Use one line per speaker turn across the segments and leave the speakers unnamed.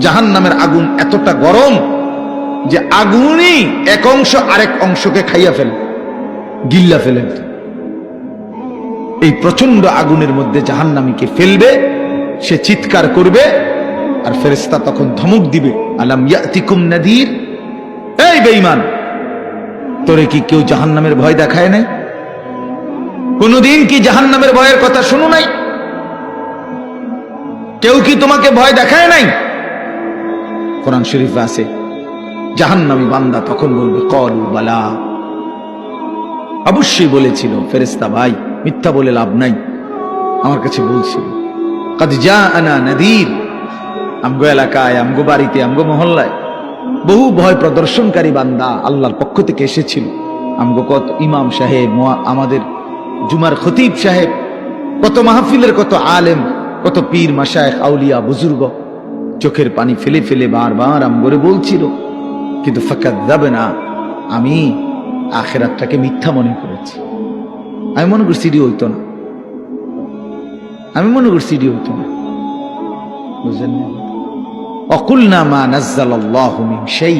জাহান্নামের আগুন এতটা গরম যে আগুনই এক অংশ আরেক অংশকে খাইয়া ফেলে, গিল্লা ফেলে। এই প্রচন্ড আগুনের মধ্যে জাহান্নামীকে ফেলবে, সে চিৎকার করবে, আর ফেরেশতা তখন ধমক দিবে, আলাম ইয়াতিকুম নাদির, এই বেঈমান, তোরে কি কেউ জাহান্নামের ভয় দেখায় নাই? কোনদিন কি জাহান্নামের ভয়ের কথা শুনো নাই? কেউ কি তোমাকে ভয় দেখায় নাই? কোরআন শরীফে আছে, জাহান্নামী বান্দা তখন বলবে ক্বালু বালা, অবশ্যই বলেছিল ফেরেশতা ভাই, মিথ্যা বলে লাভ নাই, আমার কাছে বলছিল। কাদ জাআনা নাদির, আমগো এলাকায়, আমগো বাড়িতে, আমগো মহল্লায় বহু ভয় প্রদর্শনকারী বান্দা আল্লাহর পক্ষ থেকে এসেছিল। আমগো কত ইমাম সাহেব, আমাদের জুমার খতিব সাহেব, কত মাহফিলের কত আলেম, কত পীর মাশায়েখ আউলিয়া বুজুর্গ চোখের পানি ফেলে ফেলে বারবার আমগরে বলছিল, কিন্তু ফাকাযাবনা, আমি আখিরাতটাকে মিথ্যা মনে করেছি। আমি মনে করছি এটি হইতো না, আমি মনে করছি এটি হইতো না, বুঝলেন? অকুলনা মা নাজ্জালাল্লাহু মিন শাই,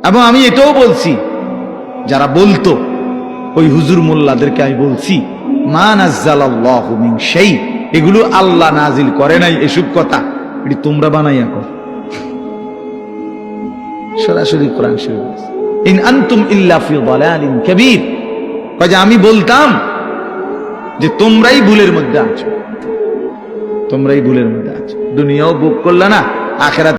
এবং আমি এটাও বলছি, যারা বলতো ওই হুজুর মোল্লাদেরকে আমি বলছি, মা নাজ্জালাল্লাহু মিন শাই, এগুলো আল্লাহ নাজিল করে নাই, এসব কথা এটি তোমরা বানাইয়া কর। সরাসরি কোরআন শরীফ, ইন আনতুম ইল্লা ফি দালালিন কাবীর, কাজে আমি বলতাম যে তোমরাই ভুলের মধ্যে আছো, তোমরাই ভুলের মধ্যে আছো, দুনিয়াও ভোগ করলা না, আখিরাত